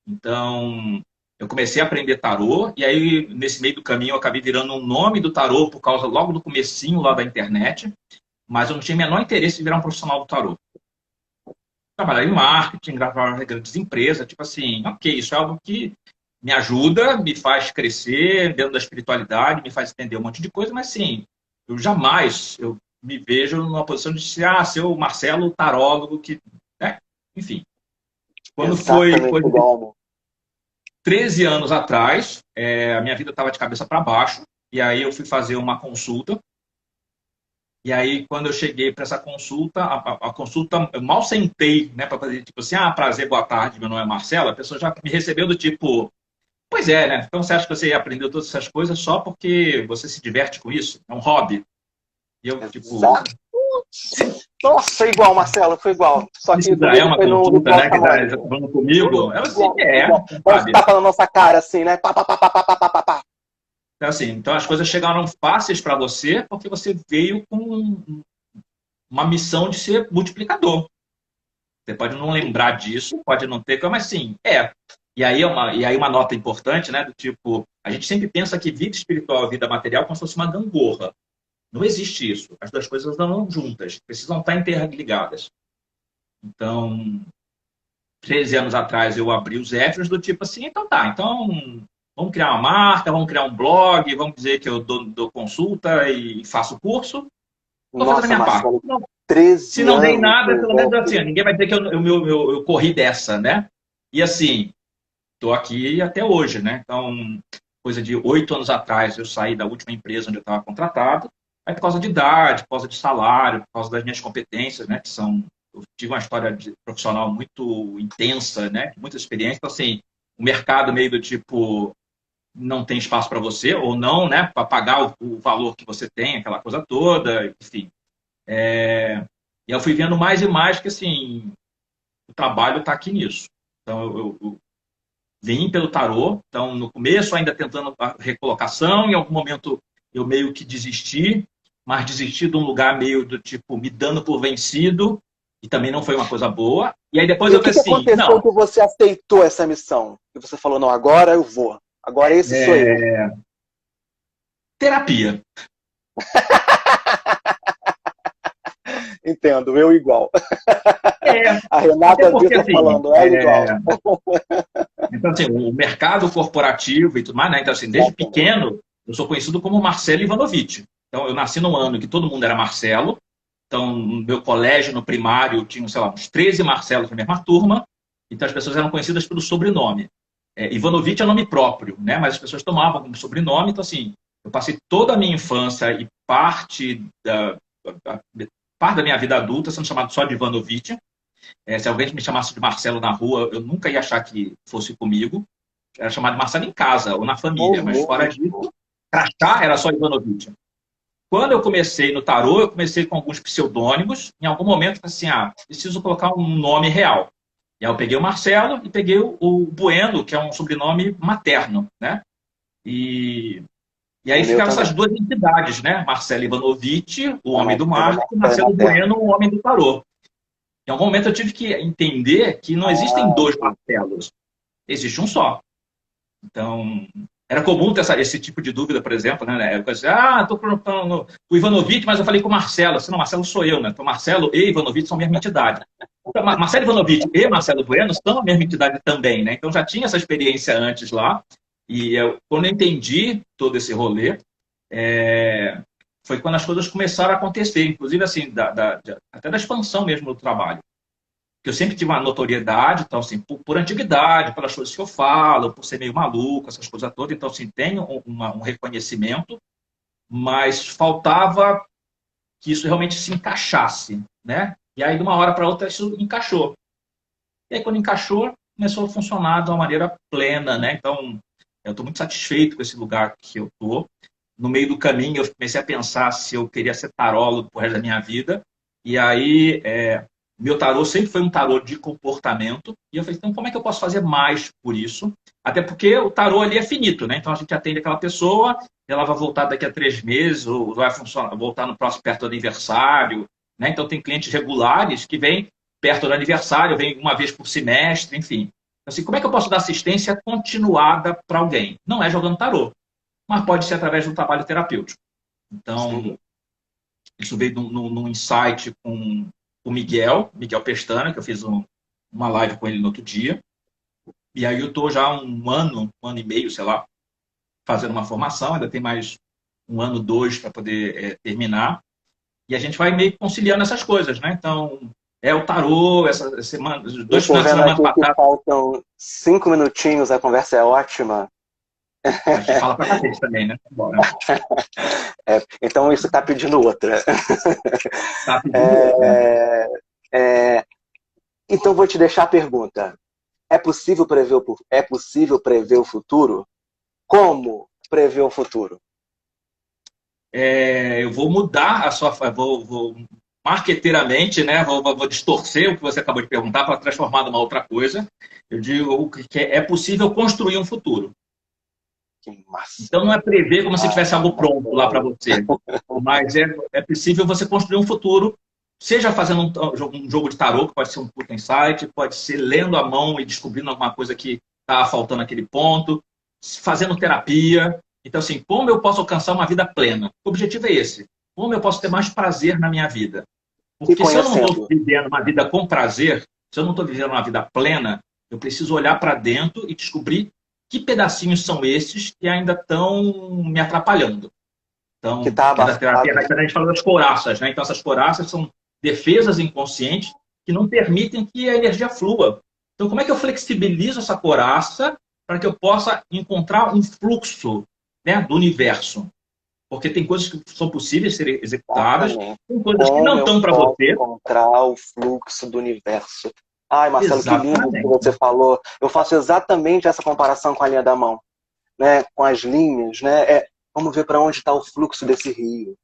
Então, eu comecei a aprender tarô, e aí, nesse meio do caminho, eu acabei virando um nome do tarô por causa logo do comecinho lá da internet, mas eu não tinha o menor interesse em virar um profissional do tarô. Trabalhar em marketing, trabalhar em grandes empresas, tipo assim, ok, isso é algo que me ajuda, me faz crescer dentro da espiritualidade, me faz entender um monte de coisa, mas sim, eu me vejo numa posição de ser o Marcelo tarólogo, que, né? Enfim. Quando foi coisa de 13 anos atrás, a minha vida estava de cabeça para baixo, e aí eu fui fazer uma consulta. E aí, quando eu cheguei para essa consulta, a consulta, eu mal sentei, né, para fazer tipo assim, prazer, boa tarde, meu nome é Marcelo, a pessoa já me recebeu do tipo, pois é, né? Então você acha que você aprendeu todas essas coisas só porque você se diverte com isso? É um hobby. E eu, tipo. Nossa, foi igual, Marcelo, foi igual. Só que Isso é uma foi no consulta, né? Que tamanho. tá falando comigo. Ela assim, Dá uns tapas na nossa cara, assim, né? Pá, pá, pá, pá, pá, pá, pá, pá. Então, assim, então as coisas chegaram fáceis para você porque você veio com uma missão de ser multiplicador. Você pode não lembrar disso, pode não ter, mas sim, é. E aí uma nota importante, né? Do tipo, a gente sempre pensa que vida espiritual e vida material é como se fosse uma gangorra. Não existe isso. As duas coisas andam juntas, precisam estar interligadas. Então, 13 anos atrás eu abri os Zéfiros do tipo assim, então tá, então vamos criar uma marca, vamos criar um blog, vamos dizer que eu dou consulta e faço curso. Estou fazendo a minha parte. Marcelo, 13 Se não dei anos, nada, pelo menos assim, ninguém vai dizer que eu corri dessa, né? E assim, estou aqui até hoje, né? Então, coisa de 8 anos atrás, eu saí da última empresa onde eu estava contratado, aí por causa de idade, por causa de salário, por causa das minhas competências, né? Que são, eu tive uma história profissional muito intensa, né? Muita experiência, então assim, o mercado meio do tipo não tem espaço para você ou não, né? Para pagar o valor que você tem, aquela coisa toda, enfim. E eu fui vendo mais e mais que assim, o trabalho está aqui nisso. Então eu vim pelo tarô, então no começo ainda tentando a recolocação, em algum momento eu meio que desisti, mas desisti de um lugar meio do tipo me dando por vencido, e também não foi uma coisa boa. E aí depois eu falei assim, o que aconteceu que você aceitou essa missão? Que você falou, não, agora eu vou. Agora esse sou eu. Terapia. Entendo, eu igual. A Renata Vitor assim, falando, igual. Então, assim, o mercado corporativo e tudo mais, né? Então, assim, desde pequeno, eu sou conhecido como Marcelo Ivanovic. Então, eu nasci num ano que todo mundo era Marcelo. Então, no meu colégio, no primário, tinha, sei lá, uns 13 Marcelos na mesma turma. Então, as pessoas eram conhecidas pelo sobrenome. Ivanovic é nome próprio, né? Mas as pessoas tomavam como sobrenome. Então, assim, eu passei toda a minha infância e parte da minha vida adulta sendo chamado só de Ivanovic. Se alguém me chamasse de Marcelo na rua, eu nunca ia achar que fosse comigo. Era chamado de Marcelo em casa ou na família, mas fora disso, crachá era só Ivanovic. Quando eu comecei no tarô, eu comecei com alguns pseudônimos. Em algum momento, assim, preciso colocar um nome real. E aí eu peguei o Marcelo e peguei o Bueno, que é um sobrenome materno, né? E aí ficaram essas duas entidades, né? Marcelo Ivanovic, o homem do mágico, e Marcelo Bueno, o homem do tarô. Em algum momento eu tive que entender que não existem dois Marcelos, existe um só. Então, era comum ter esse tipo de dúvida, por exemplo, né? Eu disse, estou perguntando o Ivanovic, mas eu falei com o Marcelo. Assim, não, Marcelo sou eu, né? Então, Marcelo e Ivanovic são a mesma entidade. Então, Marcelo Ivanovic e Marcelo Bueno são a mesma entidade também, né? Então, já tinha essa experiência antes lá. E quando eu entendi todo esse rolê, foi quando as coisas começaram a acontecer, inclusive assim, até da expansão mesmo do trabalho. Porque eu sempre tive uma notoriedade, então, assim, por antiguidade, pelas coisas que eu falo, por ser meio maluco, essas coisas todas, então, assim, tenho um reconhecimento, mas faltava que isso realmente se encaixasse, né? E aí, de uma hora para outra, isso encaixou. E aí, quando encaixou, começou a funcionar de uma maneira plena, né? Então, eu estou muito satisfeito com esse lugar que eu estou. No meio do caminho, eu comecei a pensar se eu queria ser tarólogo pro resto da minha vida. E aí, meu tarô sempre foi um tarô de comportamento. E eu falei, então, como é que eu posso fazer mais por isso? Até porque o tarô ali é finito, né? Então, a gente atende aquela pessoa, ela vai voltar daqui a 3 meses, ou vai voltar no próximo, perto do aniversário, né? Então, tem clientes regulares que vêm perto do aniversário, vêm uma vez por semestre, enfim. Assim, como é que eu posso dar assistência continuada para alguém? Não é jogando tarô, mas pode ser através de um trabalho terapêutico. Então, isso veio num insight com o Miguel Pestana, que eu fiz uma live com ele no outro dia. E aí eu estou já há um ano e meio, sei lá, fazendo uma formação, ainda tem mais 1 ano, 2 para poder terminar. E a gente vai meio que conciliando essas coisas, né? Então, é o tarô, essa semana, os dois Estou finais de vendo semana aqui que passados, faltam 5 minutinhos, a conversa é ótima. a gente fala pra cacete também, né? Bora. Então isso está pedindo outra. Tá pedindo outro, né? É, então vou te deixar a pergunta. É possível prever o futuro? Como prever o futuro? Eu vou mudar a sua. Vou marqueteiramente, né? Vou distorcer o que você acabou de perguntar para transformar numa outra coisa. Eu digo que é possível construir um futuro. Que massa. Então não é prever como se tivesse algo pronto lá para você, mas é possível você construir um futuro, seja fazendo um jogo de tarô, que pode ser um puta insight, pode ser lendo a mão e descobrindo alguma coisa que está faltando naquele ponto, fazendo terapia. Então, assim, como eu posso alcançar uma vida plena? O objetivo é esse. Como eu posso ter mais prazer na minha vida? Porque se eu não estou vivendo uma vida com prazer, se eu não estou vivendo uma vida plena, eu preciso olhar para dentro e descobrir que pedacinhos são esses que ainda estão me atrapalhando. Então, que tá da terapia, a gente fala das couraças, né? Então, essas couraças são defesas inconscientes que não permitem que a energia flua. Então, como é que eu flexibilizo essa couraça para que eu possa encontrar um fluxo, né, do universo? Porque tem coisas que são possíveis de serem executadas, tem coisas que não estão para você. Encontrar o fluxo do universo. Ai, Marcelo, Exatamente. Que lindo que você falou. Eu faço exatamente essa comparação com a linha da mão, né? Com as linhas, né? Vamos ver para onde está o fluxo desse rio,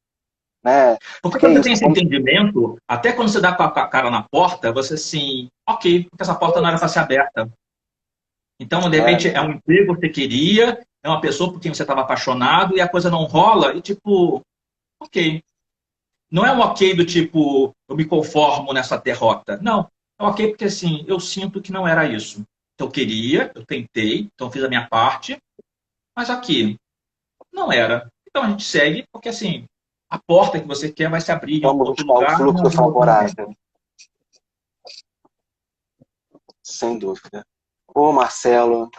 né? Porque quando você tem esse entendimento, até quando você dá com a cara na porta, você assim, ok, porque essa porta não era para ser aberta. Então, de repente, é um emprego que você queria, é uma pessoa por quem você estava apaixonado e a coisa não rola e tipo, ok. Não é um ok do tipo, eu me conformo nessa derrota. Não, é um ok porque assim, eu sinto que não era isso. Eu queria, eu tentei, então fiz a minha parte, mas aqui não era. Então a gente segue porque assim, a porta que você quer vai se abrir em vamos outro buscar lugar. o fluxo favorável. Sem dúvida. Ô, Marcelo,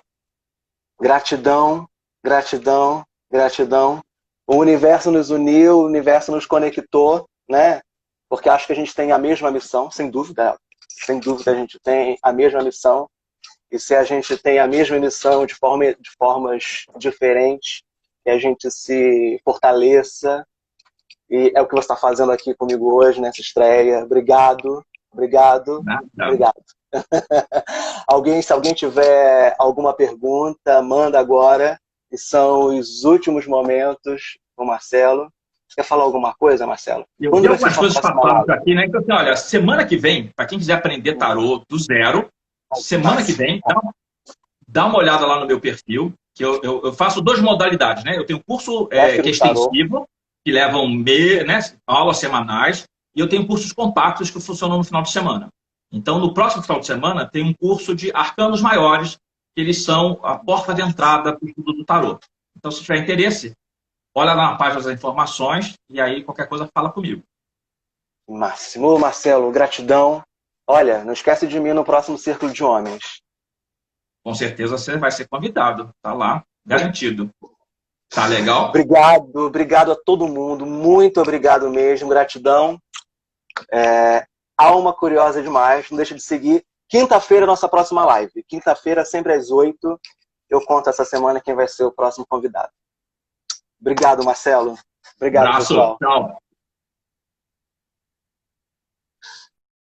gratidão, gratidão, gratidão. O universo nos uniu, o universo nos conectou, né? Porque acho que a gente tem a mesma missão, sem dúvida. Sem dúvida a gente tem a mesma missão. E se a gente tem a mesma missão de formas diferentes, que a gente se fortaleça. E é o que você está fazendo aqui comigo hoje, nessa estreia. Obrigado, obrigado, obrigado. Se alguém tiver alguma pergunta, manda agora. E são os últimos momentos com o Marcelo. Quer falar alguma coisa, Marcelo? Eu vi algumas coisas passadas aqui, né? Então, assim, olha, semana que vem, para quem quiser aprender tarô do zero, semana que vem, dá uma olhada lá no meu perfil, que eu faço 2 modalidades, né? Eu tenho um curso que é extensivo, que leva né, aulas semanais, e eu tenho cursos compactos que funcionam no final de semana. Então, no próximo final de semana, tem um curso de arcanos maiores, que eles são a porta de entrada para o estudo do tarô. Então, se tiver interesse, olha lá na página das informações, e aí qualquer coisa fala comigo. Máximo, Marcelo, gratidão. Olha, não esquece de mim no próximo Círculo de Homens. Com certeza você vai ser convidado. Tá lá, garantido. Tá legal? Obrigado a todo mundo. Muito obrigado mesmo. Gratidão. Alma curiosa demais. Não deixa de seguir. Quinta-feira, nossa próxima live. Quinta-feira, sempre às 8. Eu conto essa semana quem vai ser o próximo convidado. Obrigado, Marcelo. Obrigado, abraço, pessoal. Tchau.